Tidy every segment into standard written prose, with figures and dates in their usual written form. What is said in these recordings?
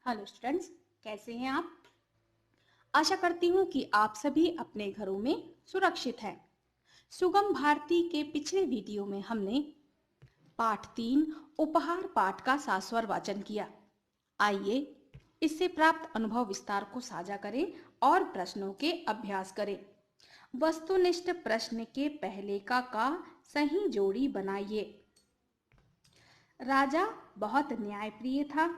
Hello students, कैसे हैं आप। आशा करती हूँ कि आप सभी अपने घरों में सुरक्षित हैं। सुगम भारती के पिछले वीडियो में हमने पाठ 3 उपहार पाठ का सास्वर वाचन किया। आइए इससे प्राप्त अनुभव विस्तार को साझा करें और प्रश्नों के अभ्यास करें। वस्तुनिष्ठ प्रश्न के पहले का सही जोड़ी बनाइए। राजा बहुत न्यायप्रिय था।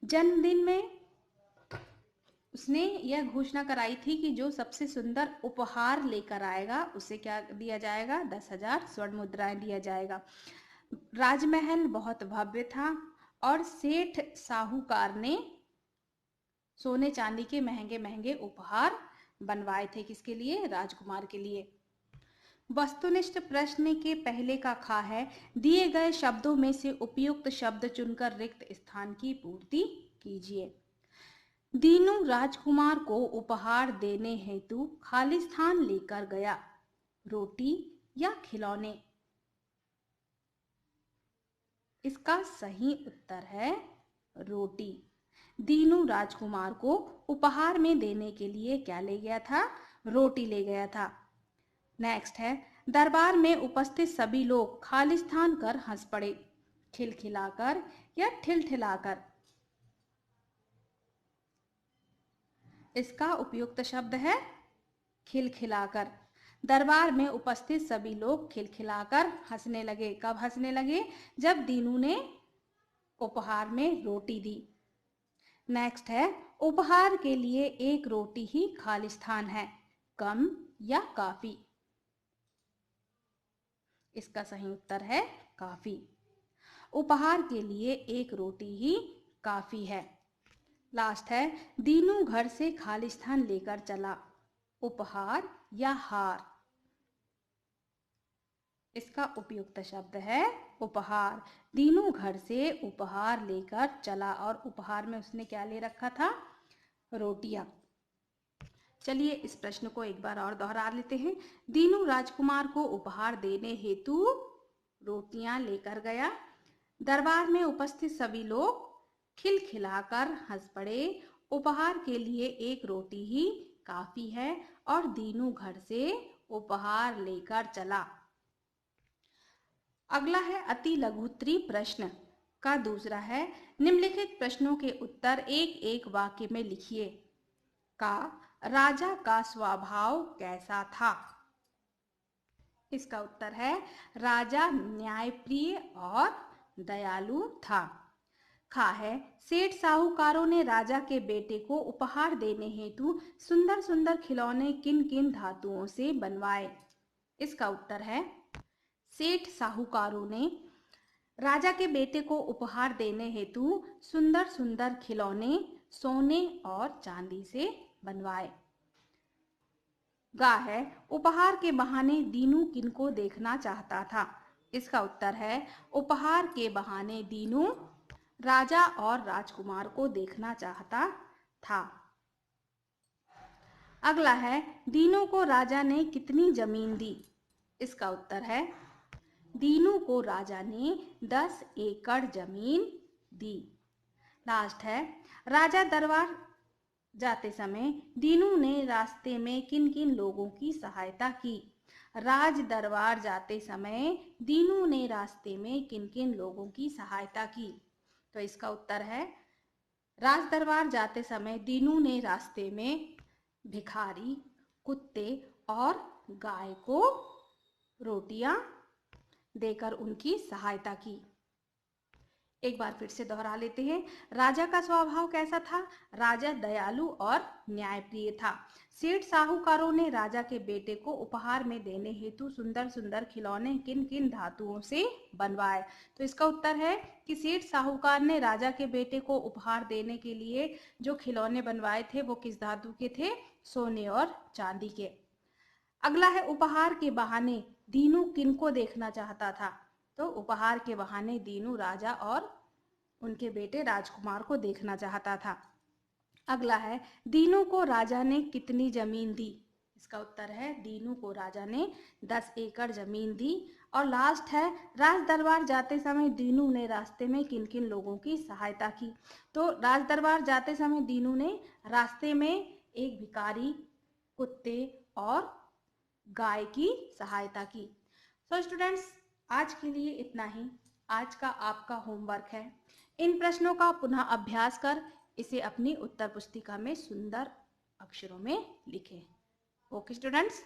जन्मदिन में उसने यह घोषणा कराई थी कि जो सबसे सुंदर उपहार लेकर आएगा उसे क्या दिया जाएगा, 10,000 स्वर्ण मुद्राएं दिया जाएगा। राजमहल बहुत भव्य था और सेठ साहूकार ने सोने चांदी के महंगे महंगे उपहार बनवाए थे। किसके लिए? राजकुमार के लिए। वस्तुनिष्ठ प्रश्न के पहले का खा है, दिए गए शब्दों में से उपयुक्त शब्द चुनकर रिक्त स्थान की पूर्ति कीजिए। दीनू राजकुमार को उपहार देने हेतु खालिस्तान लेकर गया। रोटी या खिलौने? इसका सही उत्तर है रोटी। दीनू राजकुमार को उपहार में देने के लिए क्या ले गया था? रोटी ले गया था। नेक्स्ट है, दरबार में उपस्थित सभी लोग खालिस्तान कर हंस पड़े। खिलखिलाकर या ठिलठिलाकर? इसका उपयुक्त शब्द है खिलखिलाकर। दरबार में उपस्थित सभी लोग खिलखिलाकर हंसने लगे। कब हंसने लगे? जब दीनू ने उपहार में रोटी दी। नेक्स्ट है, उपहार के लिए एक रोटी ही खालिस्तान है, कम या काफी? इसका सही उत्तर है काफी। उपहार के लिए एक रोटी ही काफी है। लास्ट है, दीनू घर से खालिस्तान लेकर चला। उपहार या हार? इसका उपयुक्त शब्द है उपहार। दीनू घर से उपहार लेकर चला और उपहार में उसने क्या ले रखा था? रोटियां। चलिए इस प्रश्न को एक बार और दोहरा लेते हैं। दीनू राजकुमार को उपहार देने हेतु रोटियां लेकर गया। दरबार में उपस्थित सभी लोग खिलखिलाकर हंस पड़े। उपहार के लिए एक रोटी ही काफी है और दीनू घर से उपहार लेकर चला। अगला है अति लघुत्तरी प्रश्न का दूसरा है, निम्नलिखित प्रश्नों के उत्तर एक एक वाक्य में लिखिए। का राजा का स्वभाव कैसा था? इसका उत्तर है राजा न्यायप्रिय और दयालु था। खा है, सेठ साहूकारों ने राजा के बेटे को उपहार देने हेतु सुंदर सुंदर खिलौने किन किन धातुओं से बनवाए? इसका उत्तर है, सेठ साहूकारों ने राजा के बेटे को उपहार देने हेतु सुंदर सुंदर खिलौने सोने और चांदी से बनवाए। गा है, उपहार के बहाने दीनू किनको देखना चाहता था? इसका उत्तर है, उपहार के बहाने दीनू राजा और राजकुमार को देखना चाहता था। अगला है, दीनू को राजा ने कितनी जमीन दी? इसका उत्तर है, दीनू को राजा ने 10 एकड़ जमीन दी। लास्ट है, राजा दरबार जाते समय दीनू ने रास्ते में किन किन लोगों की सहायता की? राज दरबार जाते समय दीनू ने रास्ते में किन किन लोगों की सहायता की? तो इसका उत्तर है, राज दरबार जाते समय दीनू ने रास्ते में भिखारी, कुत्ते और गाय को रोटियां देकर उनकी सहायता की। एक बार फिर से दोहरा लेते हैं। राजा का स्वभाव कैसा था? राजा दयालु और न्यायप्रिय था। सेठ साहूकारों ने राजा के बेटे को उपहार में देने हेतु सुंदर सुंदर खिलौने किन किन धातुओं से बनवाए? तो इसका उत्तर है कि सेठ साहूकार ने राजा के बेटे को उपहार देने के लिए जो खिलौने बनवाए थे वो किस धातु के थे? सोने और चांदी के। अगला है, उपहार के बहाने दीनू किनको देखना चाहता था? तो उपहार के बहाने दीनू राजा और उनके बेटे राजकुमार को देखना चाहता था। अगला है, दीनू को राजा ने कितनी जमीन दी? इसका उत्तर है, दीनू को राजा ने 10 एकड़ जमीन दी और लास्ट है, राज दरबार जाते समय दीनू ने रास्ते में किन किन लोगों की सहायता की। तो राज दरबार जाते समय दीनू ने रास्ते में एक भिखारी, कुत्ते और गाय की सहायता की। तो स्टूडेंट्स, आज के लिए इतना ही। आज का आपका होमवर्क है, इन प्रश्नों का पुनः अभ्यास कर इसे अपनी उत्तर पुस्तिका में सुंदर अक्षरों में लिखें। Okay students.